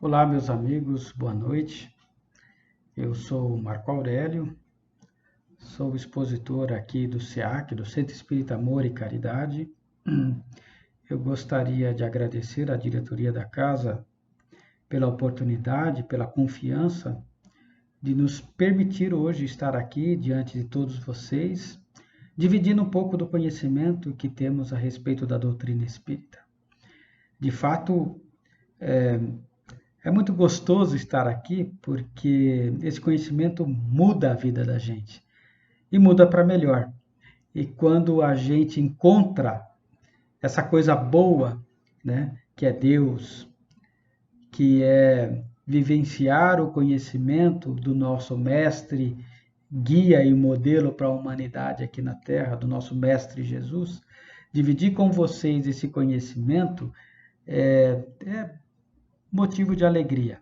Olá, meus amigos, boa noite. Eu sou o Marco Aurélio, sou expositor aqui do SEAC, do Centro Espírita Amor e Caridade. Eu gostaria de agradecer à diretoria da casa pela oportunidade, pela confiança de nos permitir hoje estar aqui diante de todos vocês, dividindo um pouco do conhecimento que temos a respeito da doutrina espírita. De fato, é muito gostoso estar aqui porque esse conhecimento muda a vida da gente e muda para melhor. E quando a gente encontra essa coisa boa, né, que é Deus, que é vivenciar o conhecimento do nosso mestre, guia e modelo para a humanidade aqui na Terra, do nosso mestre Jesus, dividir com vocês esse conhecimento é motivo de alegria,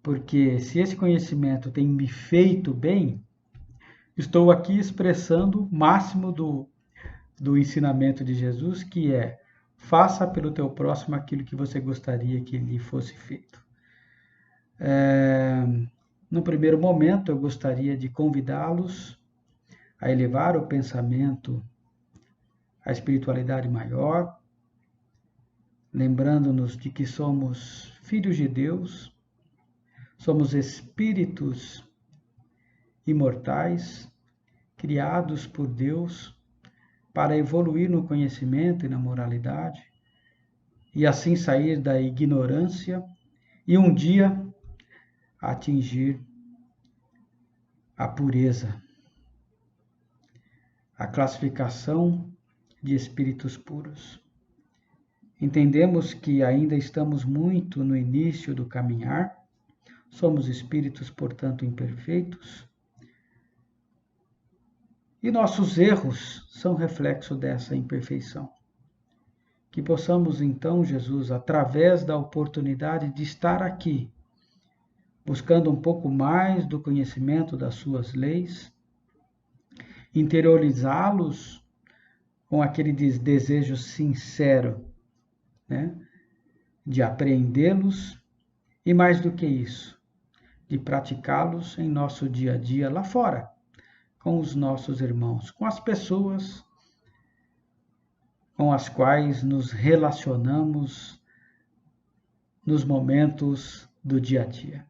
porque se esse conhecimento tem me feito bem, estou aqui expressando o máximo do ensinamento de Jesus, que é: faça pelo teu próximo aquilo que você gostaria que lhe fosse feito. No primeiro momento, eu gostaria de convidá-los a elevar o pensamento à espiritualidade maior, lembrando-nos de que somos filhos de Deus, somos espíritos imortais, criados por Deus para evoluir no conhecimento e na moralidade, e assim sair da ignorância e um dia atingir a pureza, a classificação de espíritos puros. Entendemos que ainda estamos muito no início do caminhar, somos espíritos, portanto, imperfeitos, e nossos erros são reflexo dessa imperfeição. Que possamos, então, Jesus, através da oportunidade de estar aqui, buscando um pouco mais do conhecimento das suas leis, interiorizá-los com aquele desejo sincero, né, de apreendê-los e, mais do que isso, de praticá-los em nosso dia a dia lá fora, com os nossos irmãos, com as pessoas com as quais nos relacionamos nos momentos do dia a dia.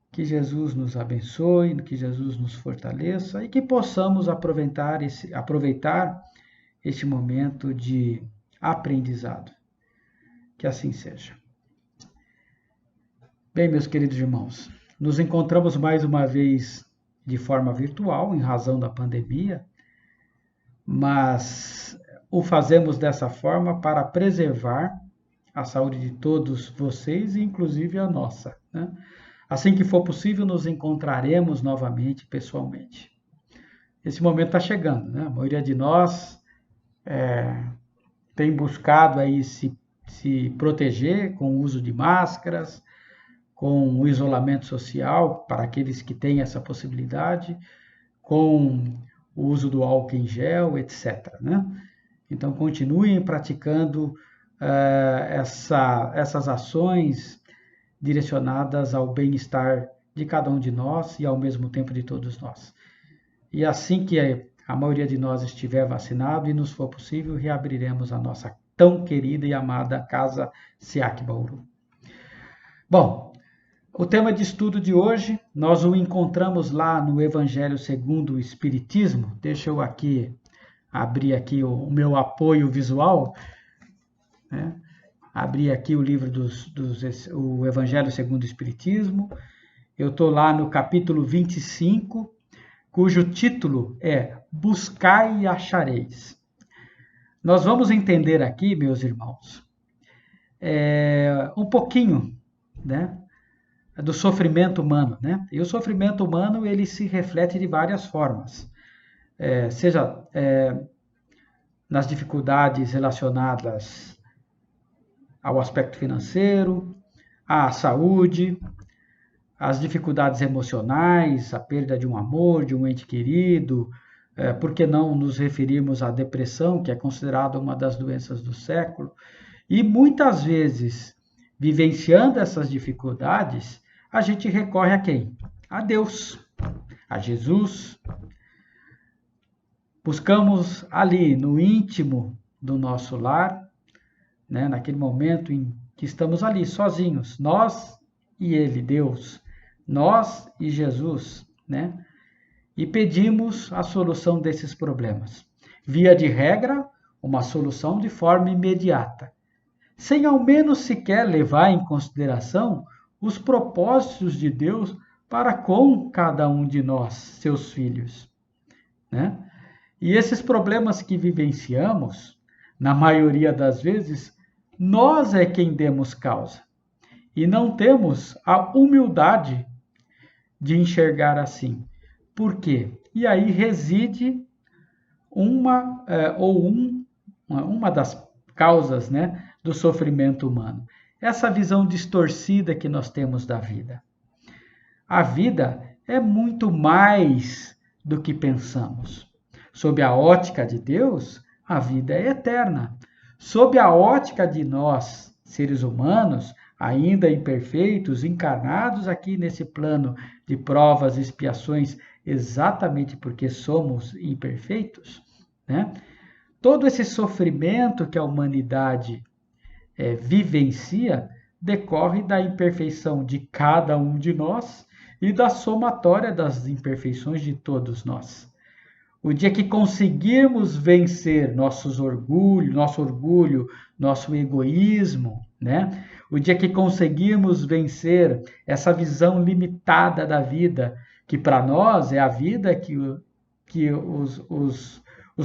Que Jesus nos abençoe, que Jesus nos fortaleça e que possamos aproveitar este momento de aprendizado. Que assim seja. Bem, meus queridos irmãos, nos encontramos mais uma vez de forma virtual, em razão da pandemia, mas o fazemos dessa forma para preservar a saúde de todos vocês, inclusive a nossa, né? Assim que for possível, nos encontraremos novamente pessoalmente. Esse momento está chegando, né? A maioria de nós tem buscado aí se proteger com o uso de máscaras, com o isolamento social, para aqueles que têm essa possibilidade, com o uso do álcool em gel, etc., né? Então, continuem praticando essas ações direcionadas ao bem-estar de cada um de nós e, ao mesmo tempo, de todos nós. E assim que a maioria de nós estiver vacinado e nos for possível, reabriremos a nossa tão querida e amada Casa SEAC Bauru. Bom, o tema de estudo de hoje, nós o encontramos lá no Evangelho segundo o Espiritismo. Deixa eu abrir aqui o meu apoio visual, né? Abri aqui o livro o Evangelho segundo o Espiritismo. Eu estou lá no capítulo 25, cujo título é Buscai e Achareis. Nós vamos entender aqui, meus irmãos, um pouquinho, né, do sofrimento humano, né? E o sofrimento humano, ele se reflete de várias formas, seja nas dificuldades relacionadas ao aspecto financeiro, à saúde, às dificuldades emocionais, a perda de um amor, de um ente querido, por que não nos referirmos à depressão, que é considerada uma das doenças do século, e muitas vezes vivenciando essas dificuldades, a gente recorre a quem? A Deus, a Jesus. Buscamos ali, no íntimo do nosso lar, né, naquele momento em que estamos ali, sozinhos, nós e Ele, Deus, nós e Jesus, né? E pedimos a solução desses problemas. Via de regra, uma solução de forma imediata, sem ao menos sequer levar em consideração os propósitos de Deus para com cada um de nós, seus filhos, né? E esses problemas que vivenciamos, na maioria das vezes, nós é quem demos causa. E não temos a humildade de enxergar assim. Por quê? E aí reside uma das causas, né, do sofrimento humano. Essa visão distorcida que nós temos da vida. A vida é muito mais do que pensamos. Sob a ótica de Deus, a vida é eterna. Sob a ótica de nós, seres humanos, ainda imperfeitos, encarnados aqui nesse plano de provas e expiações, exatamente porque somos imperfeitos, né? Todo esse sofrimento que a humanidade vivencia decorre da imperfeição de cada um de nós e da somatória das imperfeições de todos nós. O dia que conseguirmos vencer nosso orgulho, nosso egoísmo, né? O dia que conseguirmos vencer essa visão limitada da vida, que para nós é a vida que os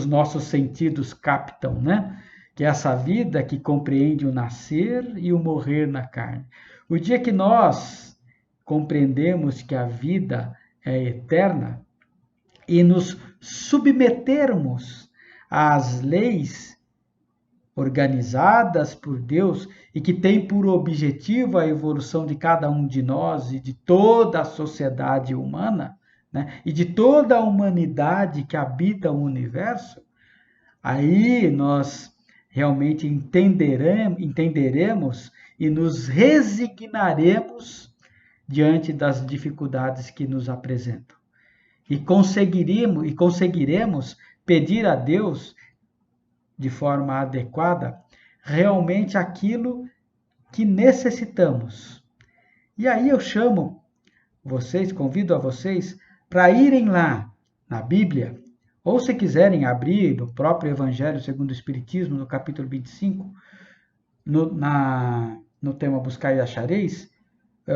nossos sentidos captam, né? Que é essa vida que compreende o nascer e o morrer na carne. O dia que nós compreendemos que a vida é eterna, e nos submetermos às leis organizadas por Deus e que têm por objetivo a evolução de cada um de nós e de toda a sociedade humana, né? E de toda a humanidade que habita o universo, aí nós realmente entenderemos e nos resignaremos diante das dificuldades que nos apresentam. E conseguiremos pedir a Deus, de forma adequada, realmente aquilo que necessitamos. E aí eu chamo vocês, convido a vocês para irem lá na Bíblia, ou se quiserem abrir no próprio Evangelho segundo o Espiritismo, no capítulo 25, no tema Buscai e Achareis,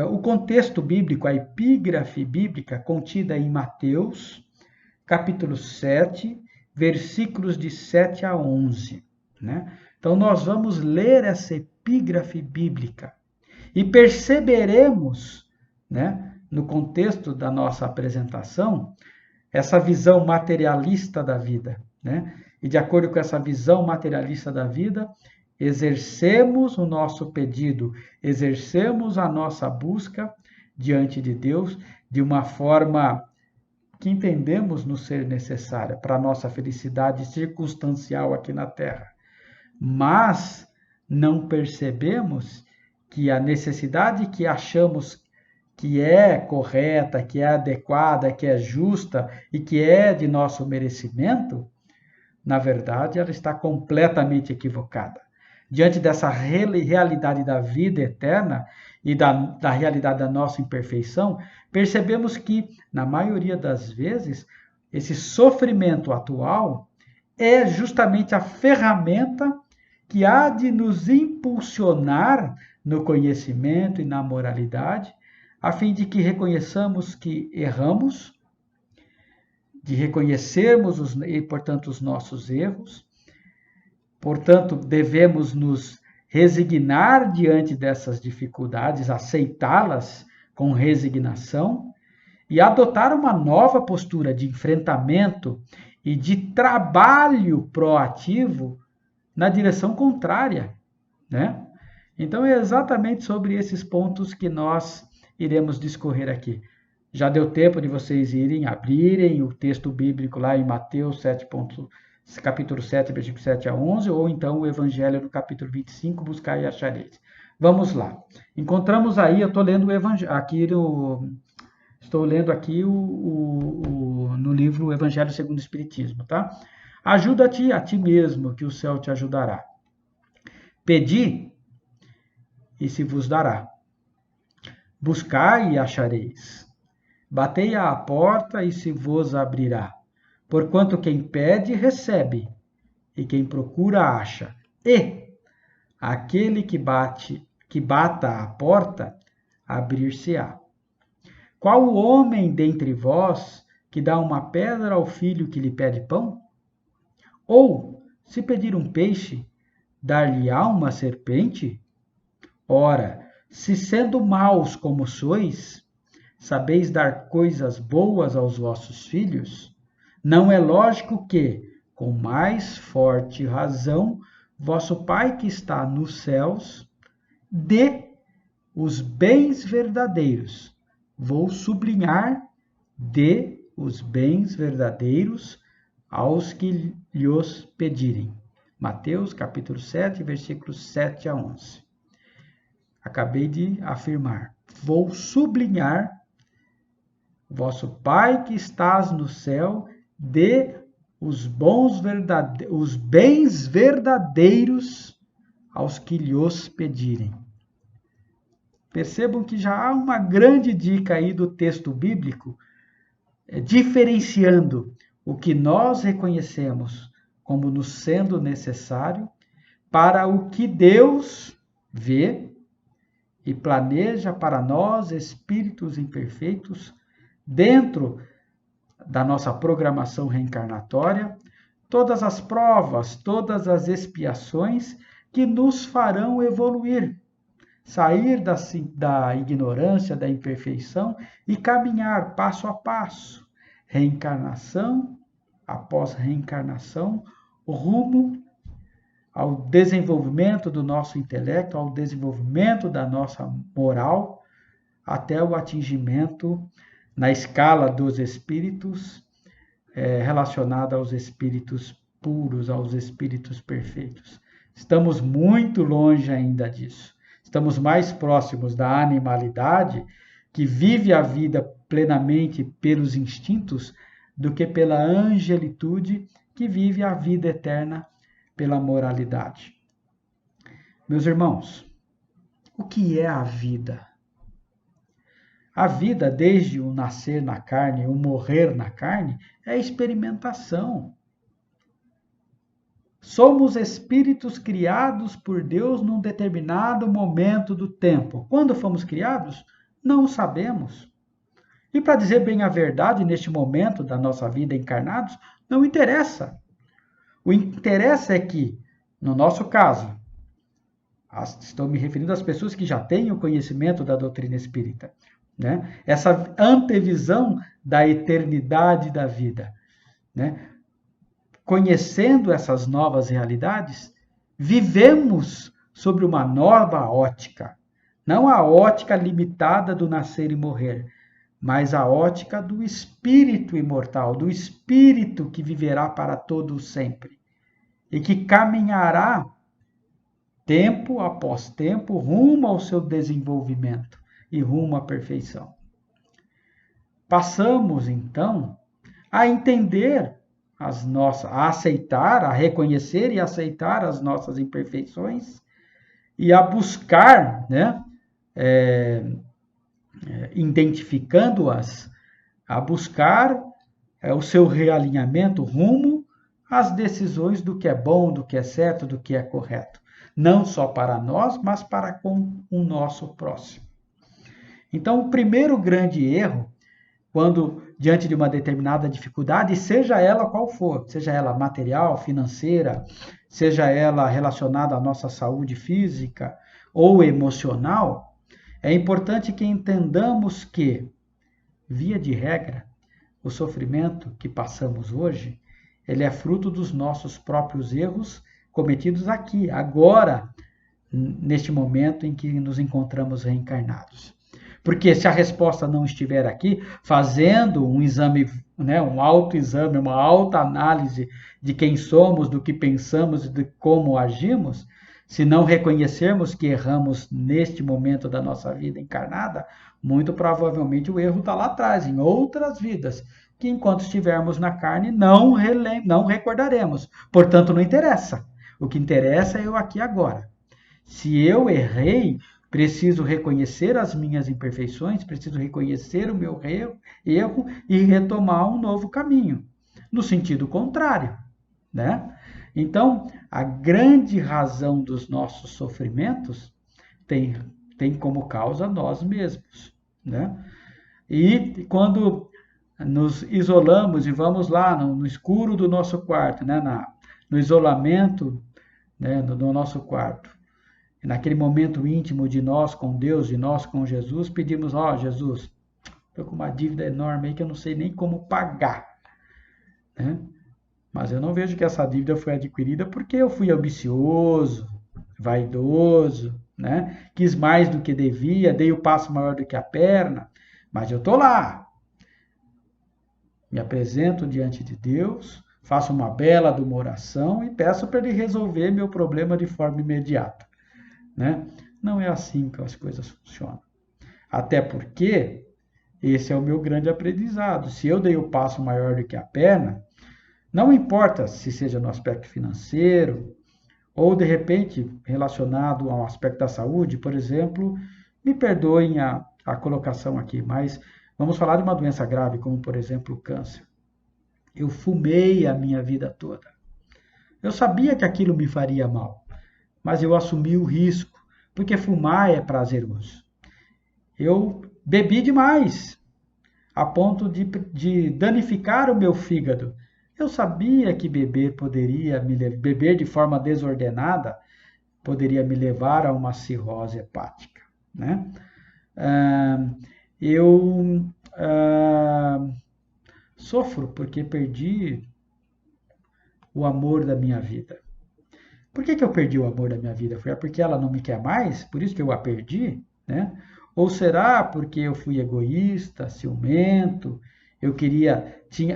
o contexto bíblico, a epígrafe bíblica contida em Mateus, capítulo 7, versículos de 7 a 11. Né? Então, nós vamos ler essa epígrafe bíblica e perceberemos, né, no contexto da nossa apresentação, essa visão materialista da vida. Né? E, de acordo com essa visão materialista da vida, exercemos o nosso pedido, exercemos a nossa busca diante de Deus de uma forma que entendemos no ser necessária para a nossa felicidade circunstancial aqui na Terra. Mas não percebemos que a necessidade que achamos que é correta, que é adequada, que é justa e que é de nosso merecimento, na verdade, ela está completamente equivocada. Diante dessa realidade da vida eterna e da realidade da nossa imperfeição, percebemos que, na maioria das vezes, esse sofrimento atual é justamente a ferramenta que há de nos impulsionar no conhecimento e na moralidade, a fim de que reconheçamos que erramos, de reconhecermos, portanto, os nossos erros. Portanto, devemos nos resignar diante dessas dificuldades, aceitá-las com resignação e adotar uma nova postura de enfrentamento e de trabalho proativo na direção contrária, né? Então, é exatamente sobre esses pontos que nós iremos discorrer aqui. Já deu tempo de vocês abrirem o texto bíblico lá em Mateus 7, capítulo 7, versículo 7 a 11, ou então o Evangelho no capítulo 25, Buscai e Achareis. Vamos lá. Encontramos aí, eu estou lendo o Evangelho, estou lendo aqui no livro Evangelho segundo o Espiritismo, tá? Ajuda-te a ti mesmo, que o céu te ajudará. Pedi, e se vos dará. Buscai e achareis. Batei à porta, e se vos abrirá. Porquanto quem pede, recebe, e quem procura, acha. E aquele que bata à porta, abrir-se-á. Qual o homem dentre vós que dá uma pedra ao filho que lhe pede pão? Ou, se pedir um peixe, dar-lhe-á uma serpente? Ora, se sendo maus como sois, sabeis dar coisas boas aos vossos filhos, não é lógico que, com mais forte razão, vosso Pai que está nos céus dê os bens verdadeiros. Vou sublinhar: dê os bens verdadeiros aos que lhos pedirem. Mateus capítulo 7, versículos 7 a 11. Acabei de afirmar. Vou sublinhar: vosso Pai que estás no céu, dê os bens verdadeiros aos que lhos pedirem. Percebam que já há uma grande dica aí do texto bíblico, diferenciando o que nós reconhecemos como nos sendo necessário para o que Deus vê e planeja para nós, espíritos imperfeitos, dentro da nossa programação reencarnatória, todas as provas, todas as expiações que nos farão evoluir, sair da ignorância, da imperfeição e caminhar passo a passo, reencarnação após reencarnação, rumo ao desenvolvimento do nosso intelecto, ao desenvolvimento da nossa moral, até o atingimento na escala dos espíritos, relacionada aos espíritos puros, aos espíritos perfeitos. Estamos muito longe ainda disso. Estamos mais próximos da animalidade, que vive a vida plenamente pelos instintos, do que pela angelitude, que vive a vida eterna pela moralidade. Meus irmãos, o que é a vida? A vida, desde o nascer na carne, o morrer na carne, é experimentação. Somos espíritos criados por Deus num determinado momento do tempo. Quando fomos criados, não o sabemos. E para dizer bem a verdade, neste momento da nossa vida encarnados, não interessa. O interessa é que, no nosso caso, estou me referindo às pessoas que já têm o conhecimento da doutrina espírita, né? Essa antevisão da eternidade da vida, né? Conhecendo essas novas realidades, vivemos sobre uma nova ótica, não a ótica limitada do nascer e morrer, mas a ótica do espírito imortal, do espírito que viverá para todo sempre e que caminhará tempo após tempo rumo ao seu desenvolvimento e rumo à perfeição. Passamos então a entender a aceitar, a reconhecer e aceitar as nossas imperfeições e a buscar, né, identificando-as, a buscar o seu realinhamento rumo às decisões do que é bom, do que é certo, do que é correto. Não só para nós, mas para com o nosso próximo. Então, o primeiro grande erro, quando diante de uma determinada dificuldade, seja ela qual for, seja ela material, financeira, seja ela relacionada à nossa saúde física ou emocional, é importante que entendamos que, via de regra, o sofrimento que passamos hoje, ele é fruto dos nossos próprios erros cometidos aqui, agora, neste momento em que nos encontramos reencarnados. Porque se a resposta não estiver aqui, fazendo um exame, né, um autoexame, uma autoanálise de quem somos, do que pensamos e de como agimos, Se não reconhecermos que erramos neste momento da nossa vida encarnada, muito provavelmente o erro está lá atrás, em outras vidas, que enquanto estivermos na carne não recordaremos. Portanto, não interessa. O que interessa é eu aqui agora. Se eu errei, preciso reconhecer as minhas imperfeições, preciso reconhecer o meu erro e retomar um novo caminho, no sentido contrário, né? Então, a grande razão dos nossos sofrimentos tem como causa nós mesmos, né? E quando nos isolamos e vamos lá no escuro do nosso quarto, né? No isolamento, né? do nosso quarto, naquele momento íntimo de nós com Deus, de nós com Jesus, pedimos, ó, Jesus, estou com uma dívida enorme aí que eu não sei nem como pagar, né? Mas eu não vejo que essa dívida foi adquirida porque eu fui ambicioso, vaidoso, né? Quis mais do que devia, dei o passo maior do que a perna, mas eu estou lá. Me apresento diante de Deus, faço uma bela de uma oração e peço para Ele resolver meu problema de forma imediata, né? Não é assim que as coisas funcionam. Até porque esse é o meu grande aprendizado. Se eu dei o passo maior do que a perna, não importa se seja no aspecto financeiro ou, de repente, relacionado ao aspecto da saúde, por exemplo, me perdoem a colocação aqui, mas vamos falar de uma doença grave, como, por exemplo, o câncer. Eu fumei a minha vida toda. Eu sabia que aquilo me faria mal, mas eu assumi o risco, porque fumar é prazeroso. Eu bebi demais, a ponto de danificar o meu fígado. Eu sabia que beber de forma desordenada poderia me levar a uma cirrose hepática, né? Eu sofro porque perdi o amor da minha vida. Por que eu perdi o amor da minha vida? Foi porque ela não me quer mais? Por isso que eu a perdi, né? Ou será porque eu fui egoísta, ciumento,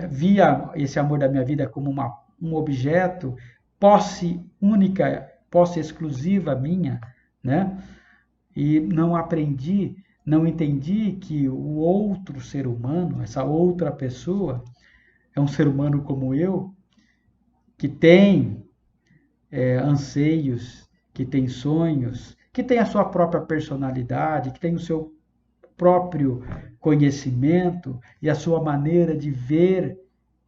via esse amor da minha vida como um objeto, posse única, posse exclusiva minha, né? E não entendi que o outro ser humano, essa outra pessoa, é um ser humano como eu, que tem anseios, que tem sonhos, que tem a sua própria personalidade, que tem o seu próprio conhecimento e a sua maneira de ver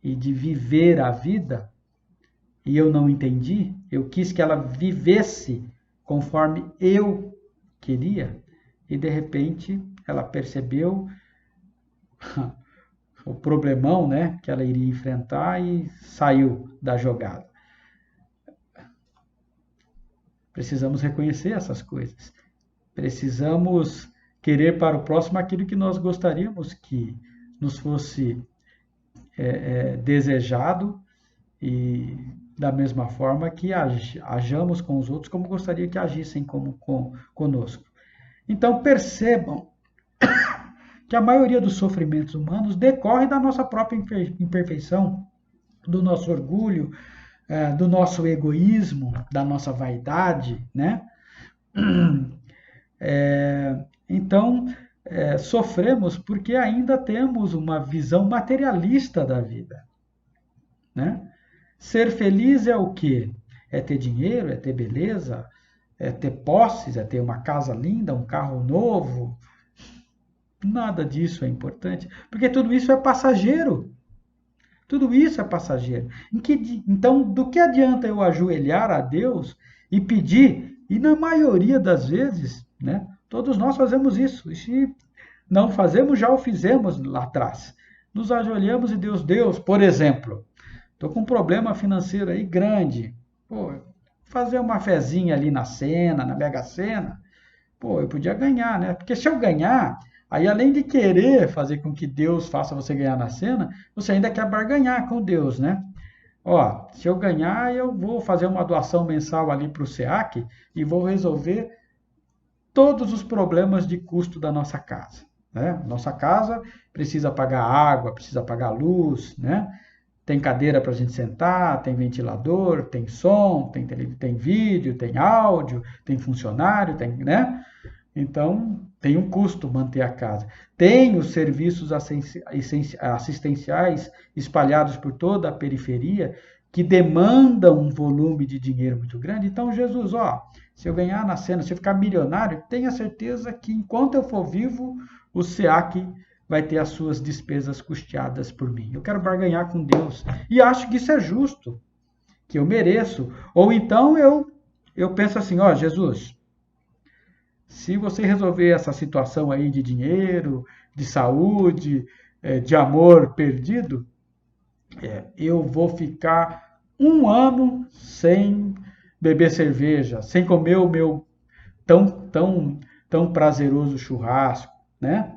e de viver a vida, e eu não entendi, eu quis que ela vivesse conforme eu queria, e de repente ela percebeu o problemão, né, que ela iria enfrentar e saiu da jogada. Precisamos reconhecer essas coisas. Precisamos querer para o próximo aquilo que nós gostaríamos que nos fosse desejado e da mesma forma que ajamos com os outros como gostaria que agissem conosco. Então percebam que a maioria dos sofrimentos humanos decorre da nossa própria imperfeição, do nosso orgulho, do nosso egoísmo, da nossa vaidade, né? Então, sofremos porque ainda temos uma visão materialista da vida, né? Ser feliz é o quê? É ter dinheiro, é ter beleza, é ter posses, é ter uma casa linda, um carro novo. Nada disso é importante, porque tudo isso é passageiro. Tudo isso é passageiro. Então, do que adianta eu ajoelhar a Deus e pedir? E na maioria das vezes, né, todos nós fazemos isso. E se não fazemos, já o fizemos lá atrás. Nos ajoelhamos e Deus, por exemplo, estou com um problema financeiro aí grande. Pô, fazer uma fezinha ali na Mega Sena, pô, eu podia ganhar, né? Porque se eu ganhar, aí além de querer fazer com que Deus faça você ganhar na Sena, você ainda quer barganhar com Deus, né? Ó, se eu ganhar, eu vou fazer uma doação mensal ali para o SEAC e vou resolver todos os problemas de custo da nossa casa, né? Nossa casa precisa pagar água, precisa pagar luz, né? Tem cadeira para a gente sentar, tem ventilador, tem som, tem vídeo, tem áudio, tem funcionário, tem, né? Então, tem um custo manter a casa. Tem os serviços assistenciais espalhados por toda a periferia que demandam um volume de dinheiro muito grande. Então, Jesus, ó, se eu ganhar na cena, se eu ficar milionário, tenha certeza que enquanto eu for vivo, o SEAC vai ter as suas despesas custeadas por mim. Eu quero barganhar com Deus. E acho que isso é justo, que eu mereço. Ou então eu penso assim, ó, Jesus, se você resolver essa situação aí de dinheiro, de saúde, de amor perdido, eu vou ficar um ano sem beber cerveja, sem comer o meu tão prazeroso churrasco, né?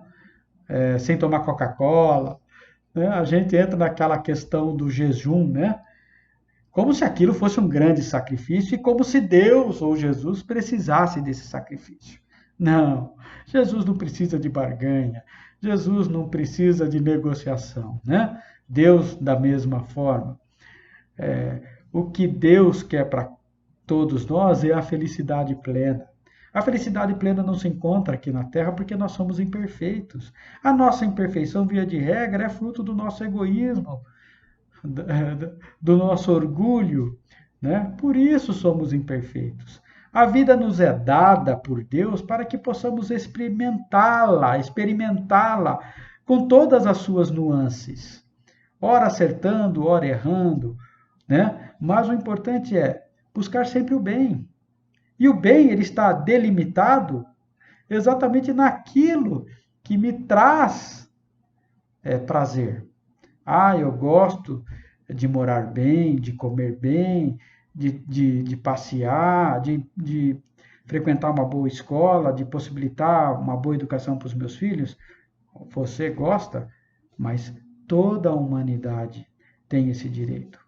Sem tomar Coca-Cola, né? A gente entra naquela questão do jejum, né? Como se aquilo fosse um grande sacrifício e como se Deus ou Jesus precisasse desse sacrifício. Não, Jesus não precisa de barganha, Jesus não precisa de negociação, né? Deus, da mesma forma. O que Deus quer para todos nós é a felicidade plena. A felicidade plena não se encontra aqui na Terra porque nós somos imperfeitos. A nossa imperfeição, via de regra, é fruto do nosso egoísmo, do nosso orgulho, né? Por isso somos imperfeitos. A vida nos é dada por Deus para que possamos experimentá-la com todas as suas nuances, ora acertando, ora errando, né? Mas o importante é buscar sempre o bem. E o bem, ele está delimitado exatamente naquilo que me traz prazer. Eu gosto de morar bem, de comer bem, de passear, de frequentar uma boa escola, de possibilitar uma boa educação para os meus filhos. Você gosta, mas toda a humanidade tem esse direito.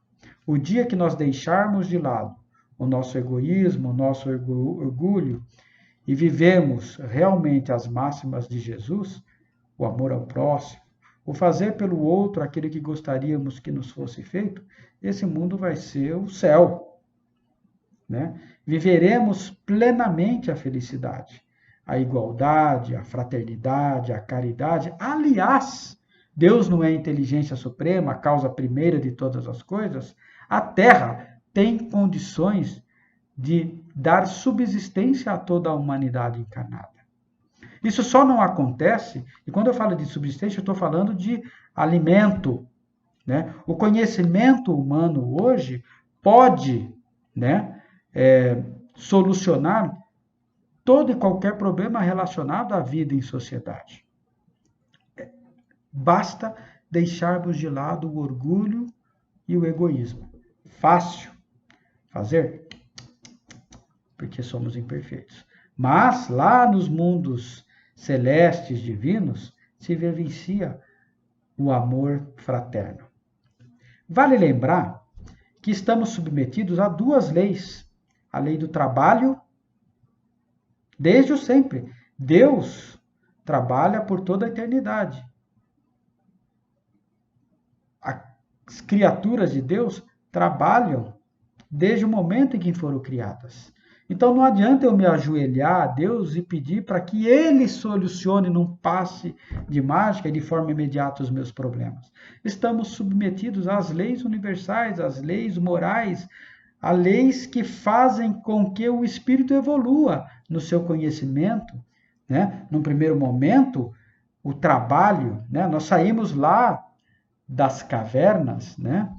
O dia que nós deixarmos de lado o nosso egoísmo, o nosso orgulho e vivemos realmente as máximas de Jesus, o amor ao próximo, o fazer pelo outro aquilo que gostaríamos que nos fosse feito, esse mundo vai ser o céu, né? Viveremos plenamente a felicidade, a igualdade, a fraternidade, a caridade. Aliás, Deus não é a inteligência suprema, a causa primeira de todas as coisas. A Terra tem condições de dar subsistência a toda a humanidade encarnada. Isso só não acontece, e quando eu falo de subsistência, eu estou falando de alimento, né? O conhecimento humano hoje pode, né, solucionar todo e qualquer problema relacionado à vida em sociedade. Basta deixarmos de lado o orgulho e o egoísmo. Fácil fazer, porque somos imperfeitos. Mas lá nos mundos celestes divinos se vivencia o amor fraterno. Vale lembrar que estamos submetidos a duas leis: a lei do trabalho, desde o sempre. Deus trabalha por toda a eternidade. As criaturas de Deus trabalham desde o momento em que foram criadas. Então não adianta eu me ajoelhar a Deus e pedir para que Ele solucione num passe de mágica e de forma imediata os meus problemas. Estamos submetidos às leis universais, às leis morais, a leis que fazem com que o espírito evolua no seu conhecimento, né? Num primeiro momento, o trabalho, né? Nós saímos lá das cavernas, né?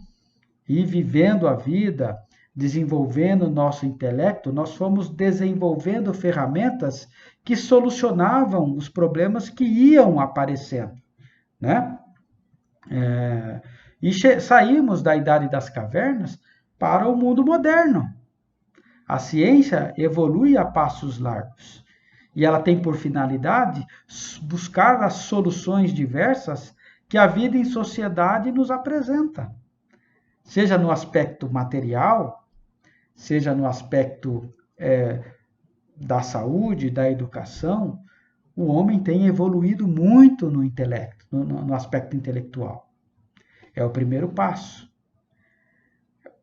E vivendo a vida, desenvolvendo o nosso intelecto, nós fomos desenvolvendo ferramentas que solucionavam os problemas que iam aparecendo, né? E saímos da idade das cavernas para o mundo moderno. A ciência evolui a passos largos e ela tem por finalidade buscar as soluções diversas que a vida em sociedade nos apresenta, seja no aspecto material, seja no aspecto da saúde, da educação. O homem tem evoluído muito no intelecto, no aspecto intelectual. É o primeiro passo.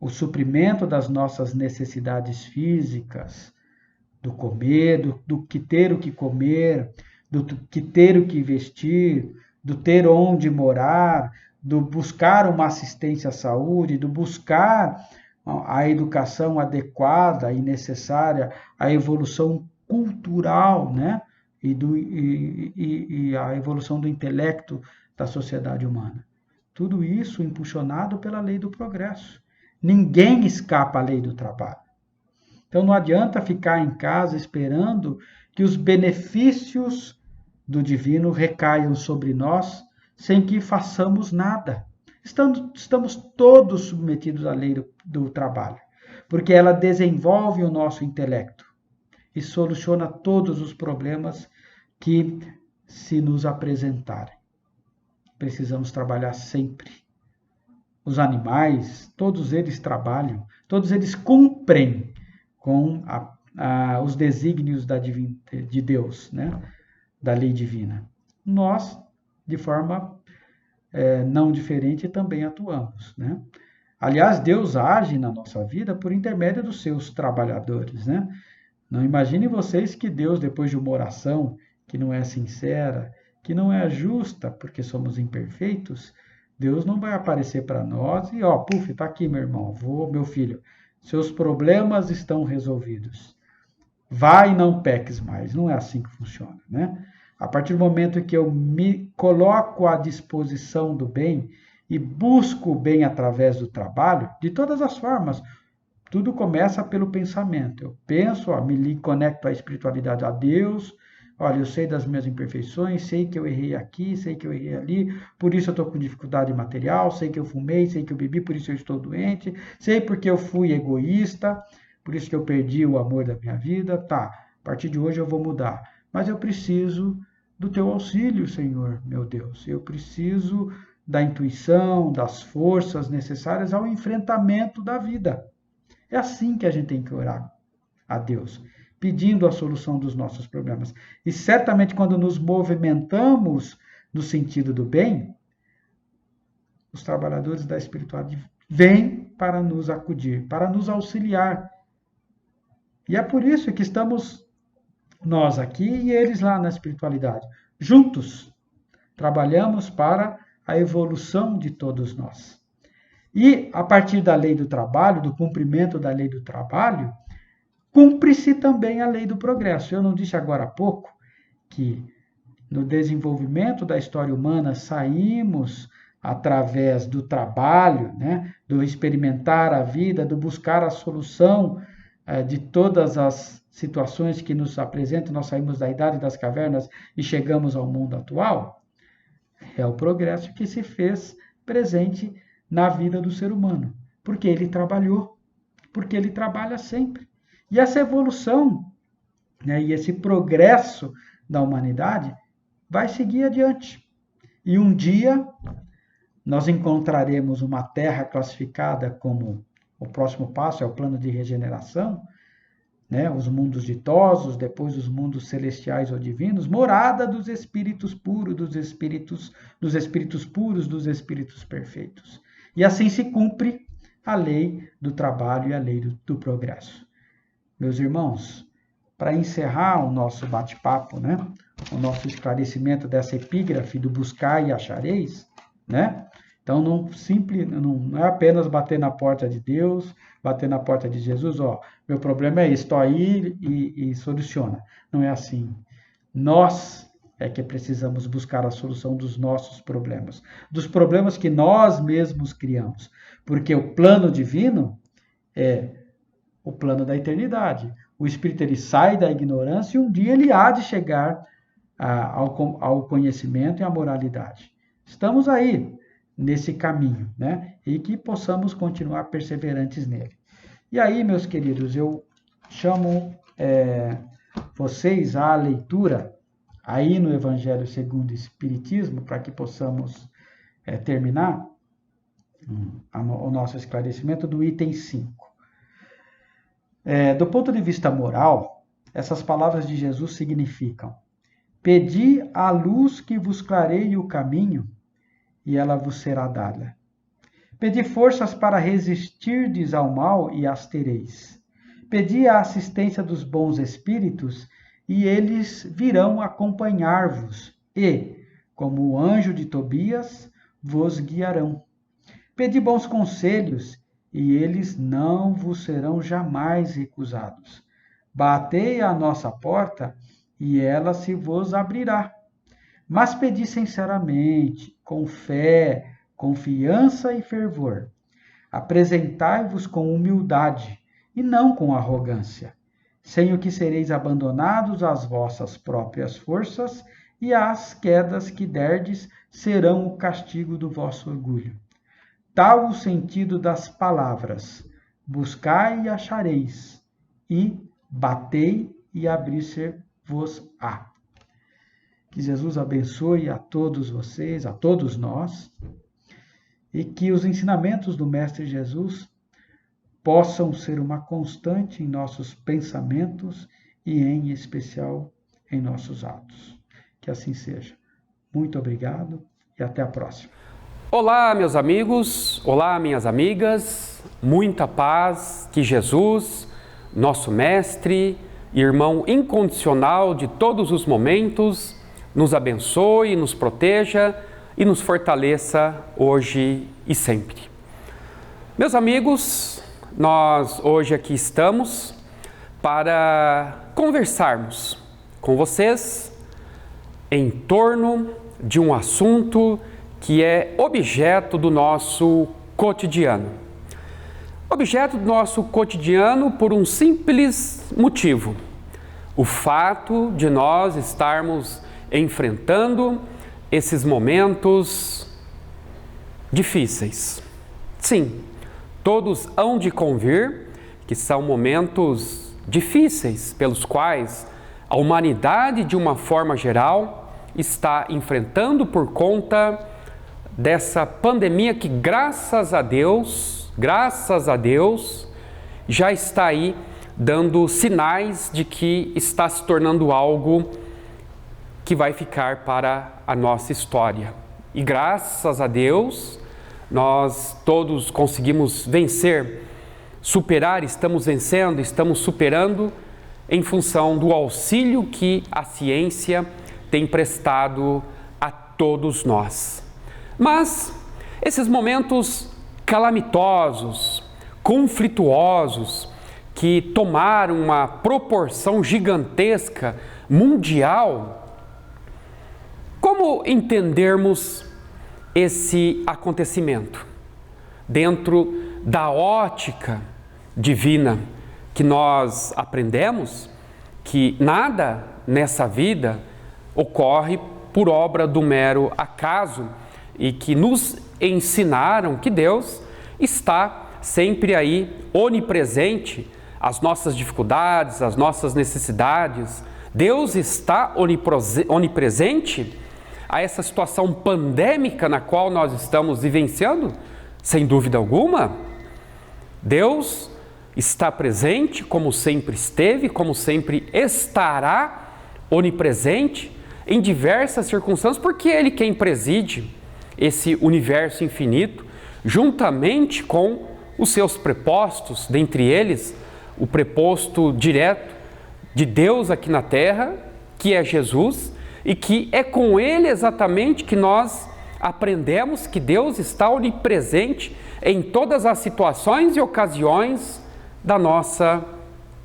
o suprimento das nossas necessidades físicas, do comer, do que ter o que comer, do que ter o que vestir, do ter onde morar, do buscar uma assistência à saúde, do buscar a educação adequada e necessária, a evolução cultural, né? E a evolução do intelecto da sociedade humana. Tudo isso impulsionado pela lei do progresso. Ninguém escapa à lei do trabalho. Então não adianta ficar em casa esperando que os benefícios do divino recaiam sobre nós sem que façamos nada. Estamos todos submetidos à lei do trabalho, porque ela desenvolve o nosso intelecto e soluciona todos os problemas que se nos apresentarem. Precisamos trabalhar sempre. Os animais, todos eles trabalham, todos eles cumprem com os desígnios de Deus, né? Da lei divina. Nós, de forma não diferente, também atuamos, né? Aliás, Deus age na nossa vida por intermédio dos seus trabalhadores, né? Não imaginem vocês que Deus, depois de uma oração que não é sincera, que não é justa, porque somos imperfeitos, Deus não vai aparecer para nós e, puf, tá aqui, meu irmão, meu filho, seus problemas estão resolvidos. Vai e não peques mais. Não é assim que funciona, né? A partir do momento que eu me coloco à disposição do bem e busco o bem através do trabalho, de todas as formas, tudo começa pelo pensamento. Eu penso, me conecto à espiritualidade, a Deus. Olha, eu sei das minhas imperfeições, sei que eu errei aqui, sei que eu errei ali, por isso eu estou com dificuldade material, sei que eu fumei, sei que eu bebi, por isso eu estou doente, sei porque eu fui egoísta, por isso que eu perdi o amor da minha vida. Tá, a partir de hoje eu vou mudar. Mas eu preciso do teu auxílio, Senhor, meu Deus. Eu preciso da intuição, das forças necessárias ao enfrentamento da vida. É assim que a gente tem que orar a Deus, pedindo a solução dos nossos problemas. E certamente quando nos movimentamos no sentido do bem, os trabalhadores da espiritualidade vêm para nos acudir, para nos auxiliar. E é por isso que estamos nós aqui e eles lá na espiritualidade. Juntos, trabalhamos para a evolução de todos nós. E, a partir da lei do trabalho, do cumprimento da lei do trabalho, cumpre-se também a lei do progresso. Eu não disse agora há pouco que no desenvolvimento da história humana saímos através do trabalho, né, do experimentar a vida, do buscar a solução de todas as situações que nos apresentam. Nós saímos da idade das cavernas e chegamos ao mundo atual. É o progresso que se fez presente na vida do ser humano, porque ele trabalhou, porque ele trabalha sempre. E essa evolução, né, e esse progresso da humanidade vai seguir adiante. E um dia nós encontraremos uma terra classificada como o próximo passo, é o plano de regeneração, né, os mundos ditosos, depois os mundos celestiais ou divinos, morada dos espíritos puros, dos espíritos puros, dos espíritos perfeitos. E assim se cumpre a lei do trabalho e a lei do progresso. Meus irmãos, para encerrar o nosso bate-papo, né, o nosso esclarecimento dessa epígrafe do buscar e achareis, né? Então não é apenas bater na porta de Deus, bater na porta de Jesus, meu problema é isso, estou aí e soluciona. Não é assim. Nós é que precisamos buscar a solução dos nossos problemas, dos problemas que nós mesmos criamos, porque o plano divino é o plano da eternidade. O espírito ele sai da ignorância e um dia ele há de chegar ao conhecimento e à moralidade. Estamos aí nesse caminho, né? E que possamos continuar perseverantes nele. E aí, meus queridos, eu chamo vocês à leitura aí no Evangelho segundo o Espiritismo, para que possamos terminar o nosso esclarecimento do item 5. Do ponto de vista moral, essas palavras de Jesus significam: pedi a luz que vos clareie o caminho, e ela vos será dada. Pedi forças para resistirdes ao mal e as tereis. Pedi a assistência dos bons espíritos, e eles virão acompanhar-vos, e, como o anjo de Tobias, vos guiarão. Pedi bons conselhos, e eles não vos serão jamais recusados. Batei à nossa porta, e ela se vos abrirá. Mas pedi sinceramente, com fé, confiança e fervor. Apresentai-vos com humildade, e não com arrogância, sem o que sereis abandonados às vossas próprias forças, e as quedas que derdes serão o castigo do vosso orgulho. Tal o sentido das palavras: buscai e achareis, e batei e abrir-se-vos-á. Que Jesus abençoe a todos vocês, a todos nós, e que os ensinamentos do Mestre Jesus possam ser uma constante em nossos pensamentos e, em especial, em nossos atos. Que assim seja. Muito obrigado e até a próxima. Olá, meus amigos, olá, minhas amigas, muita paz, que Jesus, nosso Mestre, irmão incondicional de todos os momentos, nos abençoe, nos proteja e nos fortaleça hoje e sempre. Meus amigos, nós hoje aqui estamos para conversarmos com vocês em torno de um assunto que é objeto do nosso cotidiano. Objeto do nosso cotidiano por um simples motivo: o fato de nós estarmos enfrentando esses momentos difíceis. Sim, todos hão de convir que são momentos difíceis pelos quais a humanidade, de uma forma geral, está enfrentando por conta dessa pandemia que, graças a Deus, já está aí dando sinais de que está se tornando algo que vai ficar para a nossa história. E graças a Deus, nós todos conseguimos vencer, superar, estamos vencendo, estamos superando em função do auxílio que a ciência tem prestado a todos nós. Mas esses momentos calamitosos, conflituosos, que tomaram uma proporção gigantesca, mundial, como entendermos esse acontecimento dentro da ótica divina que nós aprendemos que nada nessa vida ocorre por obra do mero acaso e que nos ensinaram que Deus está sempre aí onipresente às nossas dificuldades, às nossas necessidades. Deus está onipresente a essa situação pandêmica na qual nós estamos vivenciando? Sem dúvida alguma. Deus está presente, como sempre esteve, como sempre estará onipresente em diversas circunstâncias, porque Ele quem preside esse universo infinito, juntamente com os seus prepostos, dentre eles o preposto direto de Deus aqui na Terra, que é Jesus, e que é com Ele exatamente que nós aprendemos que Deus está onipresente em todas as situações e ocasiões da nossa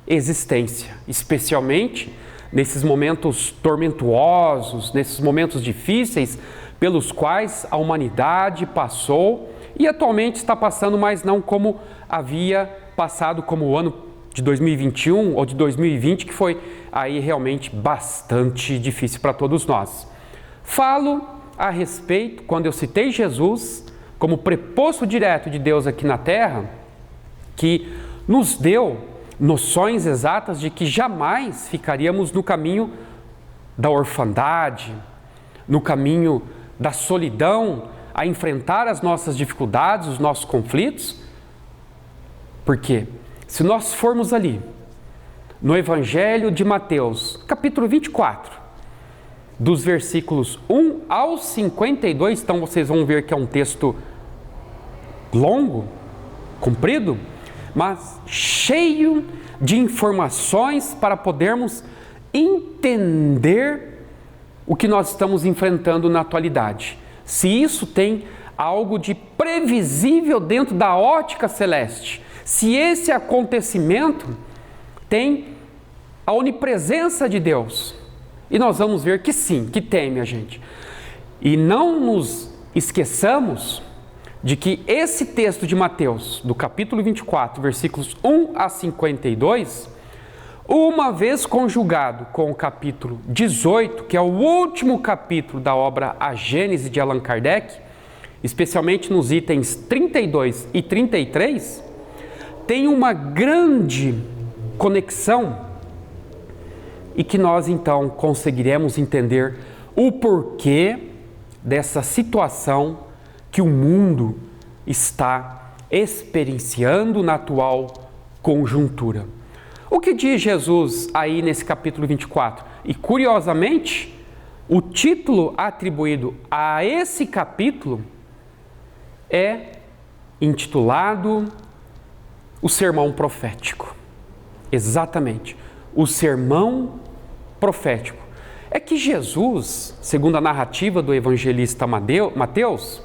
existência, especialmente nesses momentos tormentosos, nesses momentos difíceis pelos quais a humanidade passou e atualmente está passando, mas não como havia passado como o ano de 2021 ou de 2020, que foi aí realmente bastante difícil para todos nós. Falo a respeito, quando eu citei Jesus como preposto direto de Deus aqui na Terra, que nos deu noções exatas de que jamais ficaríamos no caminho da orfandade, no caminho da solidão, a enfrentar as nossas dificuldades, os nossos conflitos. Por quê? Se nós formos ali, no Evangelho de Mateus, capítulo 24, dos versículos 1 ao 52, então vocês vão ver que é um texto longo, comprido, mas cheio de informações para podermos entender o que nós estamos enfrentando na atualidade. Se isso tem algo de previsível dentro da ótica celeste, se esse acontecimento tem a onipresença de Deus. E nós vamos ver que sim, que tem, minha gente. E não nos esqueçamos de que esse texto de Mateus, do capítulo 24, versículos 1 a 52, uma vez conjugado com o capítulo 18, que é o último capítulo da obra A Gênese de Allan Kardec, especialmente nos itens 32 e 33, tem uma grande conexão e que nós então conseguiremos entender o porquê dessa situação que o mundo está experienciando na atual conjuntura. O que diz Jesus aí nesse capítulo 24? E curiosamente, o título atribuído a esse capítulo é intitulado o Sermão Profético. Exatamente, o Sermão Profético. É que Jesus, segundo a narrativa do evangelista Mateus,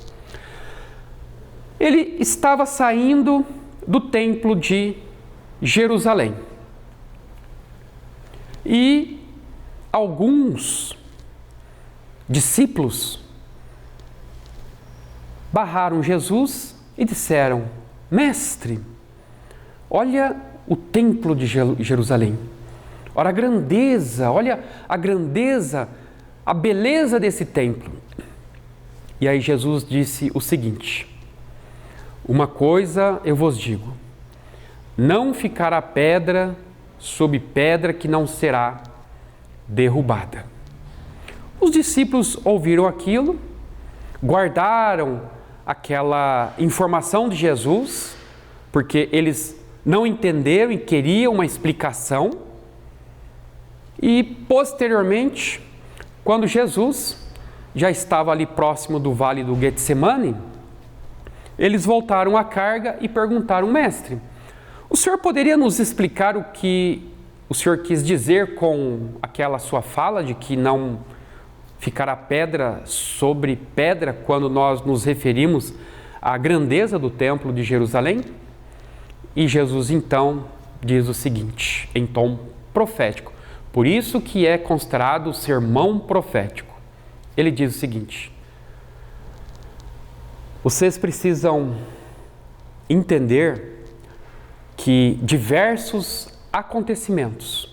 ele estava saindo do templo de Jerusalém. E alguns discípulos barraram Jesus e disseram: Mestre, olha o templo de Jerusalém. Olha a grandeza, a beleza desse templo. E aí Jesus disse o seguinte: uma coisa eu vos digo, não ficará pedra sobre pedra que não será derrubada. Os discípulos ouviram aquilo, guardaram aquela informação de Jesus, porque eles não entenderam e queriam uma explicação. E posteriormente, quando Jesus já estava ali próximo do vale do Getsemane, eles voltaram à carga e perguntaram: Mestre, o senhor poderia nos explicar o que o senhor quis dizer com aquela sua fala de que não ficará pedra sobre pedra quando nós nos referimos à grandeza do templo de Jerusalém? E Jesus então diz o seguinte, em tom profético, por isso que é considerado o sermão profético. Ele diz o seguinte: vocês precisam entender que diversos acontecimentos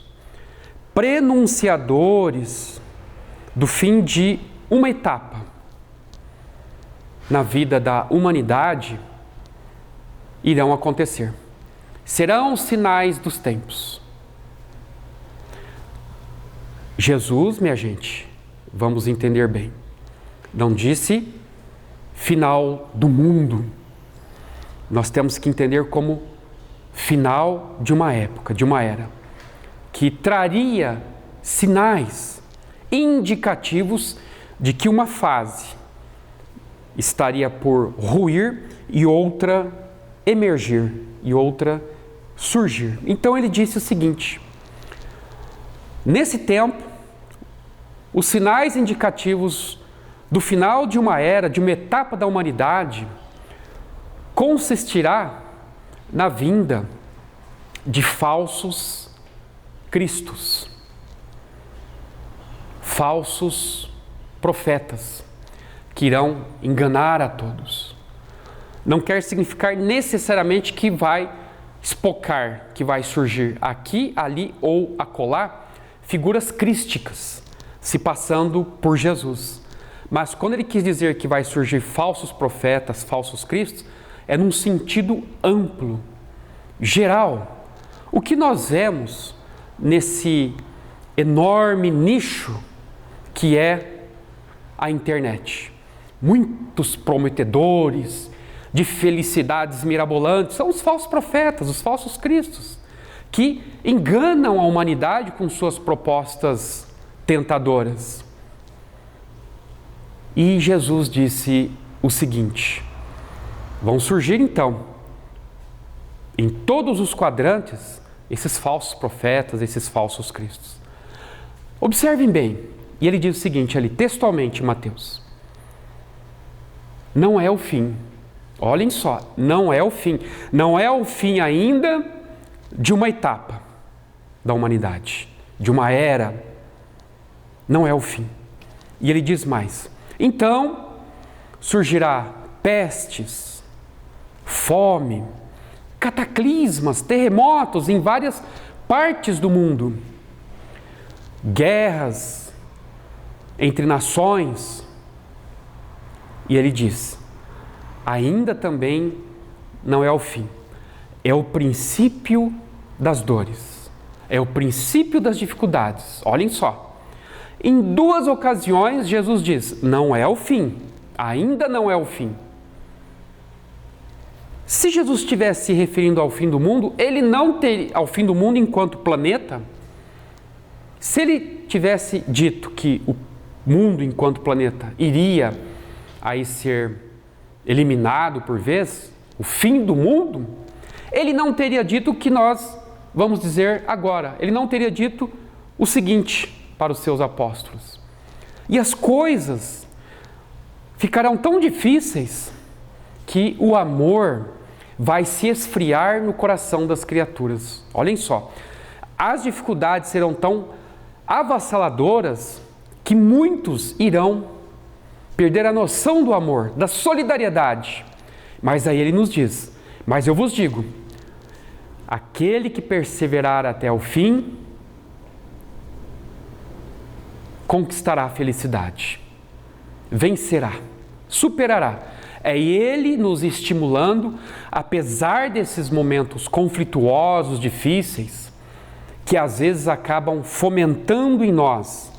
prenunciadores do fim de uma etapa na vida da humanidade irão acontecer. Serão sinais dos tempos. Jesus, minha gente, vamos entender bem, não disse final do mundo. Nós temos que entender como final de uma época, de uma era, que traria sinais indicativos de que uma fase estaria por ruir e outra emergir e outra surgir. Então ele disse o seguinte: nesse tempo, os sinais indicativos do final de uma era, de uma etapa da humanidade, consistirá na vinda de falsos cristos, falsos profetas, que irão enganar a todos. Não quer significar necessariamente que vai espocar, que vai surgir aqui, ali ou acolá figuras crísticas, se passando por Jesus. Mas quando ele quis dizer que vai surgir falsos profetas, falsos cristos, é num sentido amplo, geral. O que nós vemos nesse enorme nicho que é a internet? Muitos prometedores de felicidades mirabolantes são os falsos profetas, os falsos cristos, que enganam a humanidade com suas propostas tentadoras. E Jesus disse o seguinte: Vão surgir então, em todos os quadrantes, esses falsos profetas, esses falsos cristos. Observem bem, e ele diz o seguinte ali, textualmente, Mateus: não é o fim. Olhem só, não é o fim. Não é o fim ainda de uma etapa da humanidade, de uma era. Não é o fim. E ele diz mais: então surgirá pestes, fome, cataclismas, terremotos em várias partes do mundo, guerras entre nações. E ele diz: ainda também não é o fim, é o princípio das dores, é o princípio das dificuldades. Olhem só, em 2 ocasiões Jesus diz: não é o fim, ainda não é o fim. Se Jesus estivesse se referindo ao fim do mundo, ele não teria, ao fim do mundo enquanto planeta, se ele tivesse dito que o mundo enquanto planeta iria aí ser eliminado por vez, o fim do mundo, ele não teria dito o que nós vamos dizer agora. Ele não teria dito o seguinte para os seus apóstolos: e as coisas ficarão tão difíceis que o amor vai se esfriar no coração das criaturas. Olhem só, as dificuldades serão tão avassaladoras que muitos irão perder a noção do amor, da solidariedade. Mas aí ele nos diz: mas eu vos digo, aquele que perseverar até o fim, conquistará a felicidade, vencerá, superará. É ele nos estimulando, apesar desses momentos conflituosos, difíceis, que às vezes acabam fomentando em nós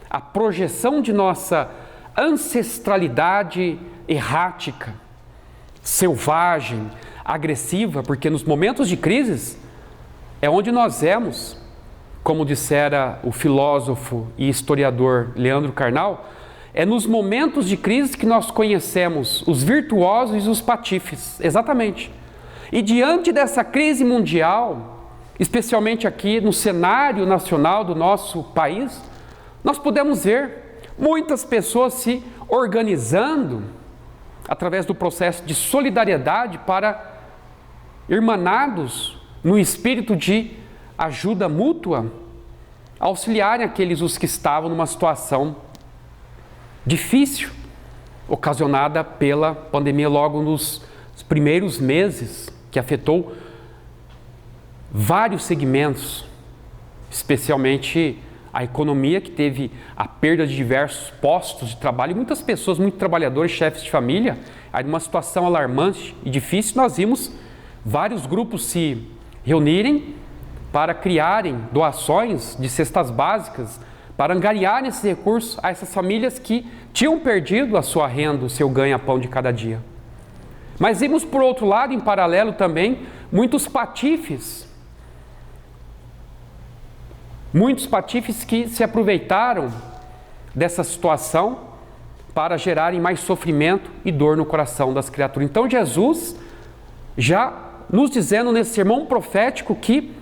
a projeção de nossa ancestralidade errática, selvagem, agressiva, porque nos momentos de crises é onde nós vemos, como dissera o filósofo e historiador Leandro Carnal, é nos momentos de crise que nós conhecemos os virtuosos e os patifes, exatamente. E diante dessa crise mundial, especialmente aqui no cenário nacional do nosso país, nós podemos ver muitas pessoas se organizando através do processo de solidariedade para, irmanados no espírito de ajuda mútua, auxiliarem aqueles os que estavam numa situação difícil, ocasionada pela pandemia logo nos primeiros meses, que afetou vários segmentos, especialmente a economia, que teve a perda de diversos postos de trabalho, e muitas pessoas, muitos trabalhadores, chefes de família, aí numa situação alarmante e difícil, nós vimos vários grupos se reunirem para criarem doações de cestas básicas, para angariar esses recursos a essas famílias que tinham perdido a sua renda, o seu ganha-pão de cada dia. Mas vimos, por outro lado, em paralelo também, muitos patifes que se aproveitaram dessa situação para gerarem mais sofrimento e dor no coração das criaturas. Então Jesus já nos dizendo nesse sermão profético que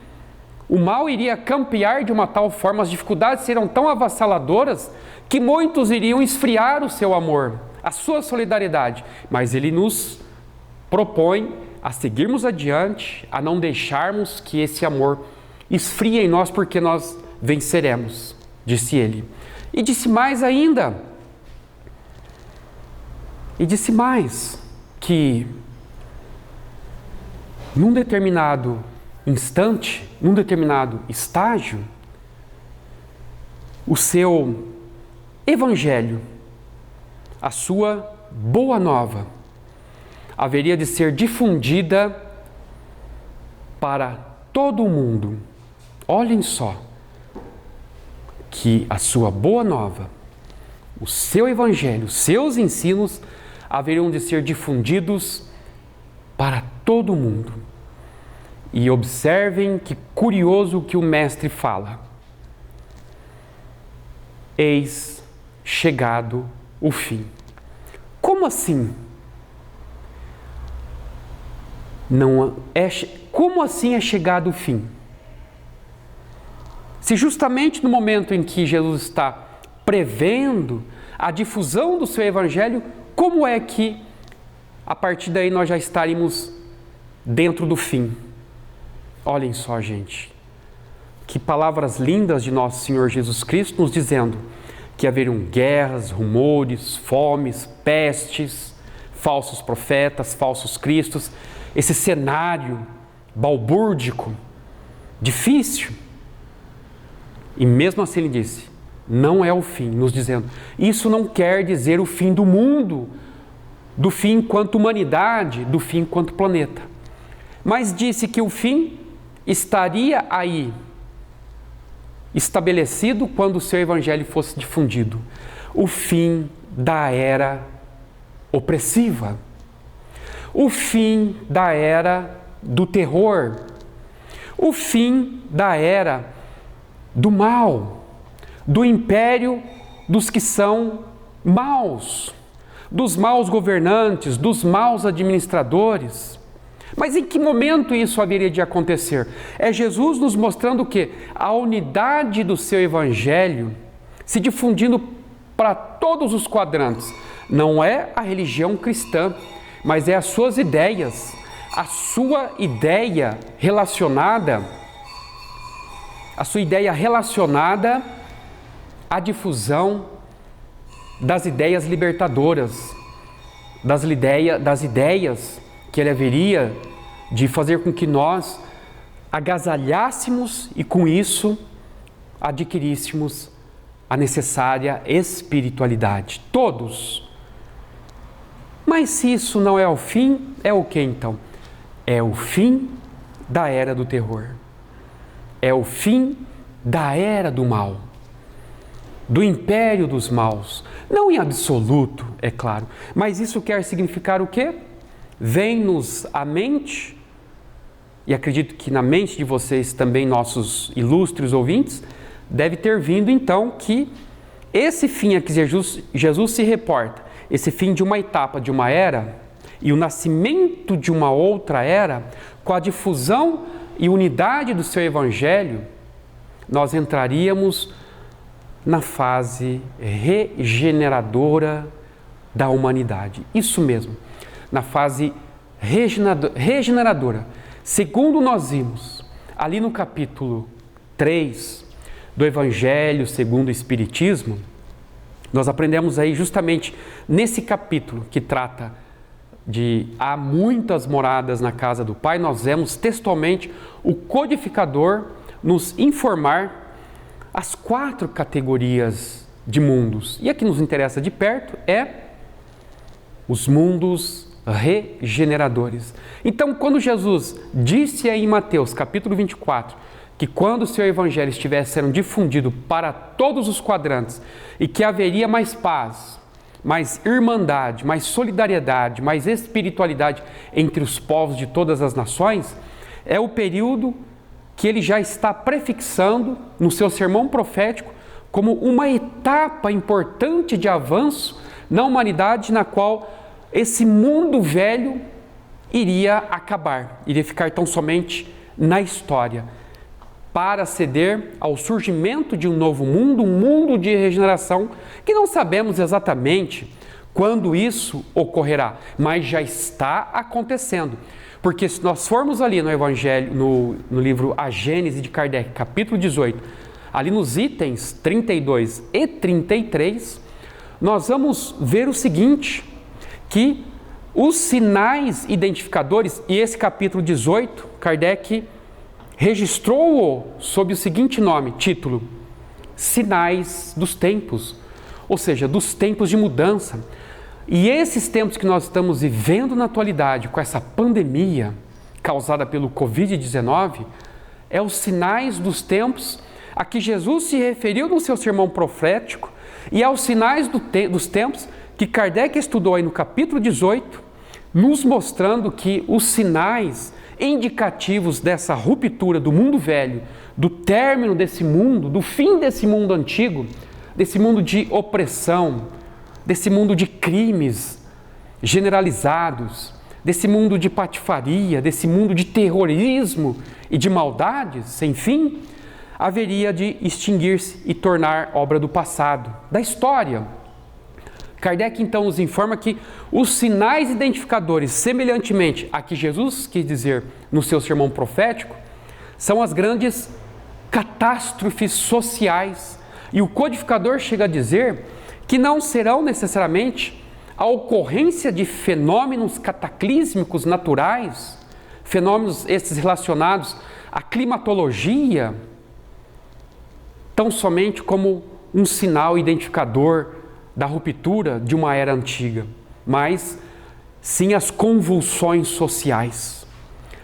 o mal iria campear de uma tal forma, as dificuldades serão tão avassaladoras que muitos iriam esfriar o seu amor, a sua solidariedade. Mas ele nos propõe a seguirmos adiante, a não deixarmos que esse amor esfrie em nós, porque nós venceremos, disse ele. E disse mais ainda, que num determinado instante, num determinado estágio, o seu evangelho, a sua boa nova, haveria de ser difundida para todo o mundo. Olhem só, que a sua boa nova, o seu evangelho, os seus ensinos haveriam de ser difundidos para todo o mundo. E observem que curioso que o mestre fala: eis chegado o fim. Como assim? Como assim é chegado o fim? Se justamente no momento em que Jesus está prevendo a difusão do seu evangelho, como é que a partir daí nós já estaríamos dentro do fim? Olhem só, gente, que palavras lindas de nosso Senhor Jesus Cristo nos dizendo que haveriam guerras, rumores, fomes, pestes, falsos profetas, falsos cristos, esse cenário balbúrdico, difícil. E mesmo assim ele disse, não é o fim, nos dizendo, isso não quer dizer o fim do mundo, do fim enquanto humanidade, do fim enquanto planeta. Mas disse que o fim estaria aí, estabelecido quando o seu evangelho fosse difundido. O fim da era opressiva, o fim da era do terror, o fim da era do mal, do império dos que são maus, dos maus governantes, dos maus administradores. Mas em que momento isso haveria de acontecer? É Jesus nos mostrando que a unidade do seu evangelho se difundindo para todos os quadrantes. Não é a religião cristã, mas é as suas ideias, a sua ideia relacionada à difusão das ideias libertadoras, das ideias que ele haveria de fazer com que nós agasalhássemos e com isso adquiríssemos a necessária espiritualidade. Todos. Mas se isso não é o fim, é o que então? É o fim da era do terror. É o fim da era do mal, do império dos maus. Não em absoluto, é claro, mas isso quer significar o quê? Vem-nos à mente, e acredito que na mente de vocês também, nossos ilustres ouvintes, deve ter vindo então que esse fim a que Jesus se reporta, esse fim de uma etapa, de uma era, e o nascimento de uma outra era, com a difusão e unidade do seu evangelho, nós entraríamos na fase regeneradora da humanidade. Isso mesmo, na fase regeneradora. Segundo nós vimos ali no capítulo 3 do Evangelho segundo o Espiritismo, nós aprendemos aí justamente nesse capítulo que trata de há muitas moradas na casa do Pai, nós vemos textualmente o codificador nos informar as 4 categorias de mundos. E a que nos interessa de perto é os mundos regeneradores. Então, quando Jesus disse aí em Mateus capítulo 24, que quando o seu evangelho estivesse sendo difundido para todos os quadrantes e que haveria mais paz, mais irmandade, mais solidariedade, mais espiritualidade entre os povos de todas as nações, é o período que ele já está prefixando no seu sermão profético como uma etapa importante de avanço na humanidade, na qual esse mundo velho iria acabar, iria ficar tão somente na história, para ceder ao surgimento de um novo mundo, um mundo de regeneração, que não sabemos exatamente quando isso ocorrerá, mas já está acontecendo. Porque se nós formos ali no Evangelho, no livro A Gênese de Kardec, capítulo 18, ali nos itens 32 e 33, nós vamos ver o seguinte, que os sinais identificadores, e esse capítulo 18, Kardec registrou-o sob o seguinte nome, título, Sinais dos Tempos, ou seja, dos tempos de mudança. E esses tempos que nós estamos vivendo na atualidade, com essa pandemia causada pelo Covid-19, é os sinais dos tempos a que Jesus se referiu no seu sermão profético e aos sinais dos tempos que Kardec estudou aí no capítulo 18, nos mostrando que os sinais indicativos dessa ruptura do mundo velho, do término desse mundo, do fim desse mundo antigo, desse mundo de opressão, desse mundo de crimes generalizados, desse mundo de patifaria, desse mundo de terrorismo e de maldades sem fim, haveria de extinguir-se e tornar obra do passado, da história. Kardec então nos informa que os sinais identificadores, semelhantemente a que Jesus quis dizer no seu sermão profético, são as grandes catástrofes sociais. E o codificador chega a dizer que não serão necessariamente a ocorrência de fenômenos cataclísmicos naturais, fenômenos esses relacionados à climatologia, tão somente como um sinal identificador da ruptura de uma era antiga, mas sim as convulsões sociais.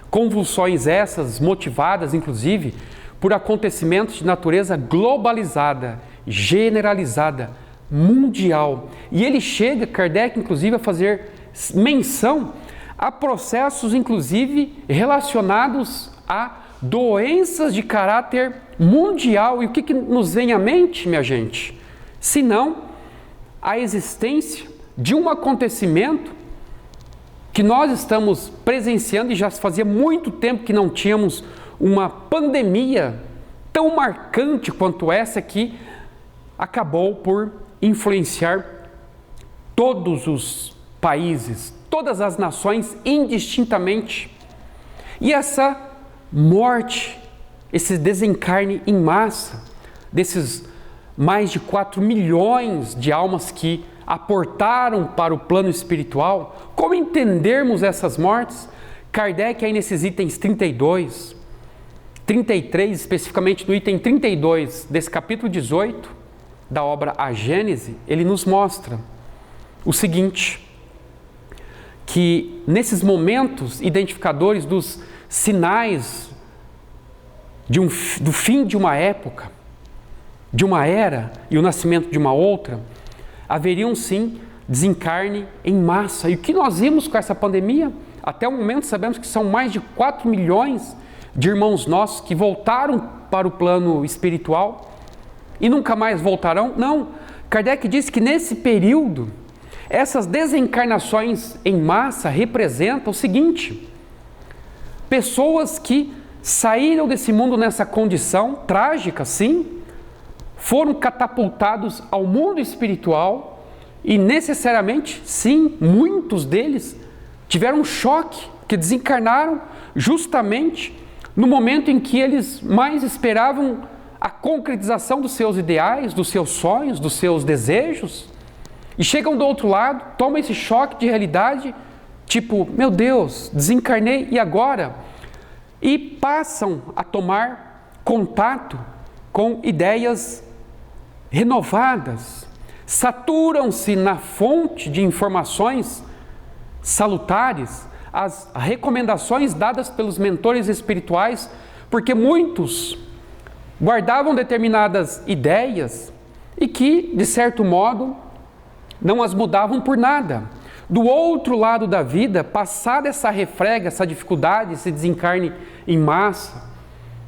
Convulsões essas motivadas, inclusive, por acontecimentos de natureza globalizada, generalizada, mundial. E ele chega, Kardec, inclusive, a fazer menção a processos, inclusive, relacionados a doenças de caráter mundial. E o que nos vem à mente, minha gente? Senão a existência de um acontecimento que nós estamos presenciando e já fazia muito tempo que não tínhamos uma pandemia tão marcante quanto essa que acabou por influenciar todos os países, todas as nações indistintamente. E essa morte, esse desencarne em massa desses mais de 4 milhões de almas que aportaram para o plano espiritual, como entendermos essas mortes? Kardec, aí nesses itens 32, 33, especificamente no item 32 desse capítulo 18 da obra A Gênese, ele nos mostra o seguinte, que nesses momentos identificadores dos sinais do fim de uma época, de uma era e o nascimento de uma outra, haveriam sim desencarne em massa. E o que nós vimos com essa pandemia? Até o momento sabemos que são mais de 4 milhões de irmãos nossos que voltaram para o plano espiritual e nunca mais voltarão? Não. Kardec disse que nesse período, essas desencarnações em massa representam o seguinte: pessoas que saíram desse mundo nessa condição trágica, sim, foram catapultados ao mundo espiritual e necessariamente, sim, muitos deles tiveram um choque, que desencarnaram justamente no momento em que eles mais esperavam a concretização dos seus ideais, dos seus sonhos, dos seus desejos, e chegam do outro lado, tomam esse choque de realidade, tipo, meu Deus, desencarnei e agora? E passam a tomar contato com ideias renovadas, saturam-se na fonte de informações salutares, as recomendações dadas pelos mentores espirituais, porque muitos guardavam determinadas ideias e que, de certo modo, não as mudavam por nada. Do outro lado da vida, passada essa refrega, essa dificuldade, esse desencarne em massa,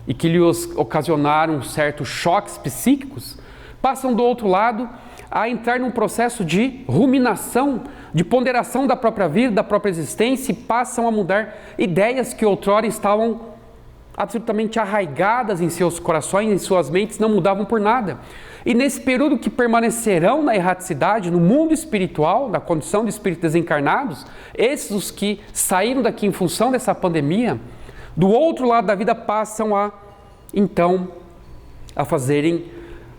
e que lhes ocasionaram certos choques psíquicos, passam do outro lado a entrar num processo de ruminação, de ponderação da própria vida, da própria existência, e passam a mudar ideias que outrora estavam absolutamente arraigadas em seus corações, em suas mentes, não mudavam por nada. E nesse período que permanecerão na erraticidade, no mundo espiritual, na condição de espíritos desencarnados, esses os que saíram daqui em função dessa pandemia, do outro lado da vida passam a, então, a fazerem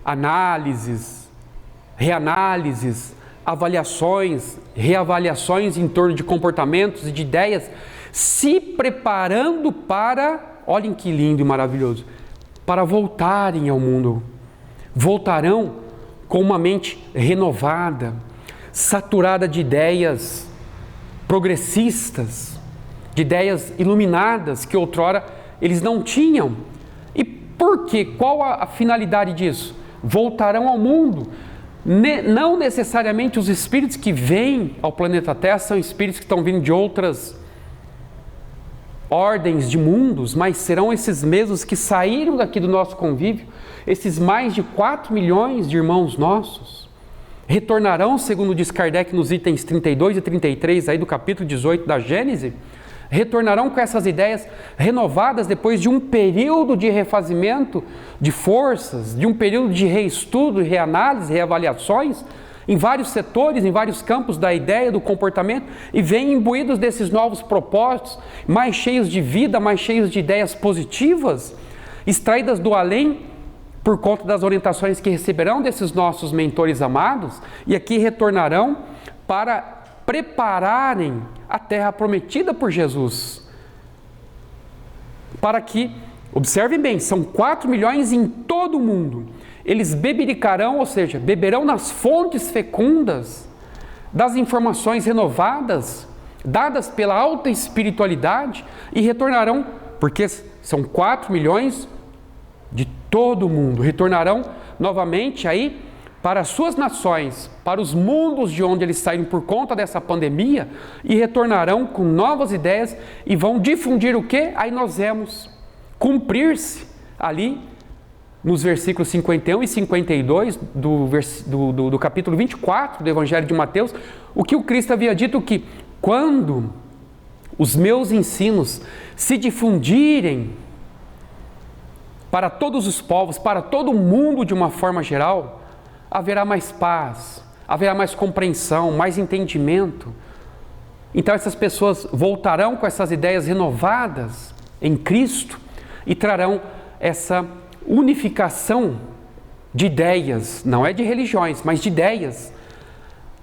análises, reanálises, avaliações, reavaliações em torno de comportamentos e de ideias, se preparando para, olhem que lindo e maravilhoso, para voltarem ao mundo. Voltarão com uma mente renovada, saturada de ideias progressistas, de ideias iluminadas que outrora eles não tinham. E por quê? Qual a finalidade disso? Voltarão ao mundo. Não necessariamente os espíritos que vêm ao planeta Terra são espíritos que estão vindo de outras ordens de mundos, mas serão esses mesmos que saíram daqui do nosso convívio, esses mais de 4 milhões de irmãos nossos, retornarão, segundo diz Kardec nos itens 32 e 33 aí do capítulo 18 da Gênese, retornarão com essas ideias renovadas depois de um período de refazimento de forças, de um período de reestudo, reanálise, reavaliações, em vários setores, em vários campos da ideia, do comportamento, e vêm imbuídos desses novos propósitos, mais cheios de vida, mais cheios de ideias positivas, extraídas do além, por conta das orientações que receberão desses nossos mentores amados, e aqui retornarão para prepararem a terra prometida por Jesus. Para que, observem bem, são 4 milhões em todo o mundo. Eles bebericarão, ou seja, beberão nas fontes fecundas das informações renovadas, dadas pela alta espiritualidade, e retornarão, porque são 4 milhões de todo o mundo, retornarão novamente aí para as suas nações, para os mundos de onde eles saíram por conta dessa pandemia, e retornarão com novas ideias e vão difundir o quê? Aí nós vemos cumprir-se ali nos versículos 51 e 52 do capítulo 24 do Evangelho de Mateus, o que o Cristo havia dito, que quando os meus ensinos se difundirem para todos os povos, para todo o mundo de uma forma geral, haverá mais paz, haverá mais compreensão, mais entendimento. Então essas pessoas voltarão com essas ideias renovadas em Cristo e trarão essa unificação de ideias, não é de religiões, mas de ideias,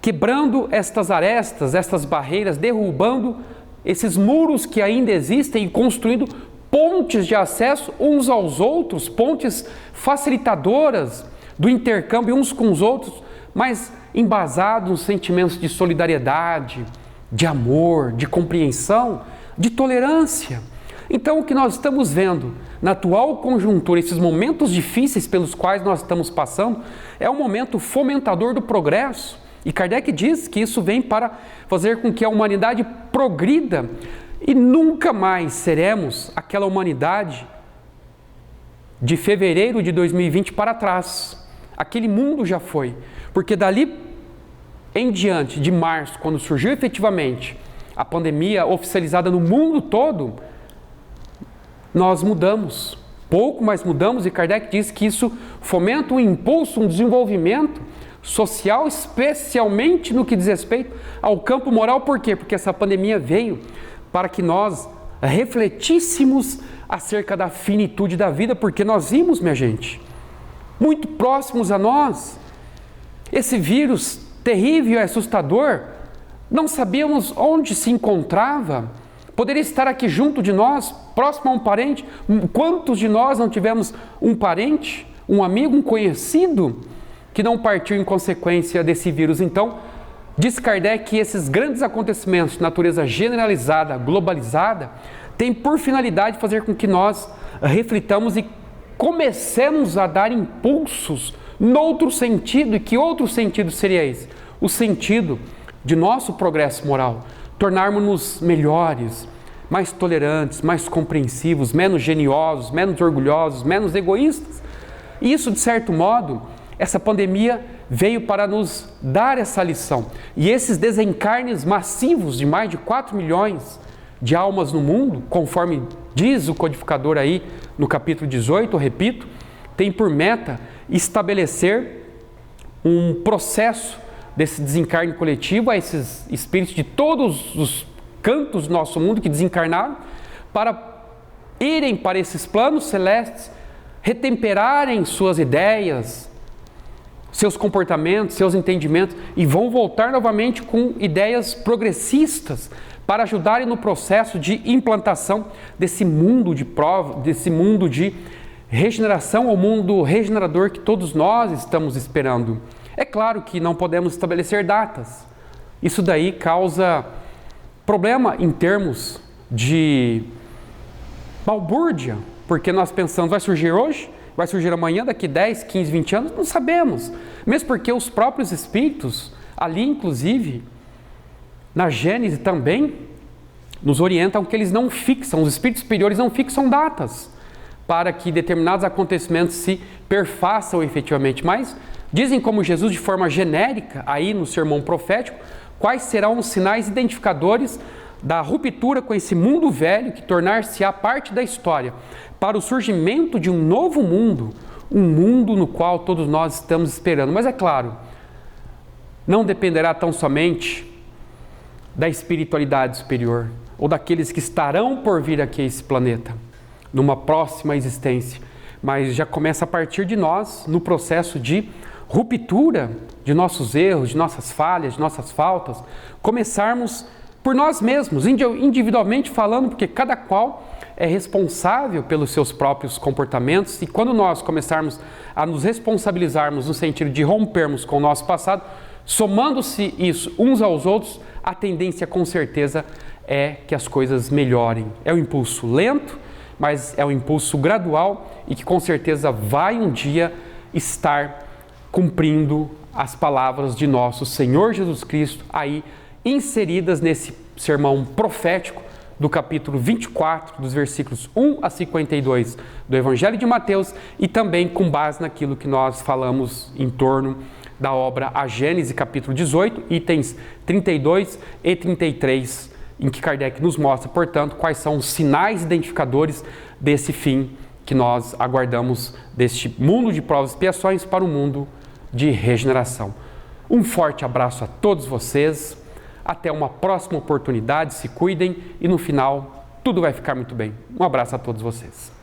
quebrando estas arestas, estas barreiras, derrubando esses muros que ainda existem e construindo pontes de acesso uns aos outros, pontes facilitadoras do intercâmbio uns com os outros, mas embasados nos sentimentos de solidariedade, de amor, de compreensão, de tolerância. Então, o que nós estamos vendo na atual conjuntura, esses momentos difíceis pelos quais nós estamos passando, é um momento fomentador do progresso. E Kardec diz que isso vem para fazer com que a humanidade progrida, e nunca mais seremos aquela humanidade de fevereiro de 2020 para trás. Aquele mundo já foi, porque dali em diante, de março, quando surgiu efetivamente a pandemia oficializada no mundo todo, nós mudamos, pouco, mas mudamos, e Kardec diz que isso fomenta um impulso, um desenvolvimento social, especialmente no que diz respeito ao campo moral. Por quê? Porque essa pandemia veio para que nós refletíssemos acerca da finitude da vida, porque nós vimos, minha gente, muito próximos a nós, esse vírus terrível e assustador, não sabíamos onde se encontrava, poderia estar aqui junto de nós, próximo a um parente. Quantos de nós não tivemos um parente, um amigo, um conhecido que não partiu em consequência desse vírus? Então, diz Kardec que esses grandes acontecimentos de natureza generalizada, globalizada, têm por finalidade fazer com que nós reflitamos e comecemos a dar impulsos noutro sentido. E que outro sentido seria esse? O sentido de nosso progresso moral, tornarmos-nos melhores, mais tolerantes, mais compreensivos, menos geniosos, menos orgulhosos, menos egoístas. E isso, de certo modo, essa pandemia veio para nos dar essa lição. E esses desencarnes massivos de mais de 4 milhões de almas no mundo, conforme diz o codificador aí no capítulo 18, eu repito, tem por meta estabelecer um processo desse desencarne coletivo a esses espíritos de todos os cantos do nosso mundo que desencarnaram, para irem para esses planos celestes, retemperarem suas ideias, seus comportamentos, seus entendimentos, e vão voltar novamente com ideias progressistas para ajudarem no processo de implantação desse mundo de prova, desse mundo de regeneração, ao mundo regenerador que todos nós estamos esperando. É claro que não podemos estabelecer datas. Isso daí causa problema em termos de balbúrdia, porque nós pensamos, vai surgir hoje? Vai surgir amanhã, daqui 10, 15, 20 anos? Não sabemos. Mesmo porque os próprios espíritos, ali inclusive, na Gênese também, nos orientam que eles não fixam, os espíritos superiores não fixam datas para que determinados acontecimentos se perfaçam efetivamente, mas Dizem como Jesus, de forma genérica, aí no sermão profético, quais serão os sinais identificadores da ruptura com esse mundo velho que tornar-se-á parte da história, para o surgimento de um novo mundo, um mundo no qual todos nós estamos esperando. Mas é claro, não dependerá tão somente da espiritualidade superior, ou daqueles que estarão por vir aqui a esse planeta, numa próxima existência, mas já começa a partir de nós, no processo de ruptura de nossos erros, de nossas falhas, de nossas faltas, começarmos por nós mesmos, individualmente falando, porque cada qual é responsável pelos seus próprios comportamentos, e quando nós começarmos a nos responsabilizarmos no sentido de rompermos com o nosso passado, somando-se isso uns aos outros, a tendência com certeza é que as coisas melhorem. É um impulso lento, mas é um impulso gradual e que com certeza vai um dia estar cumprindo as palavras de nosso Senhor Jesus Cristo aí inseridas nesse sermão profético do capítulo 24, dos versículos 1 a 52 do Evangelho de Mateus, e também com base naquilo que nós falamos em torno da obra A Gênese, capítulo 18, itens 32 e 33, em que Kardec nos mostra, portanto, quais são os sinais identificadores desse fim que nós aguardamos, deste mundo de provas e expiações para o mundo de regeneração. Um forte abraço a todos vocês, até uma próxima oportunidade, se cuidem e no final tudo vai ficar muito bem. Um abraço a todos vocês.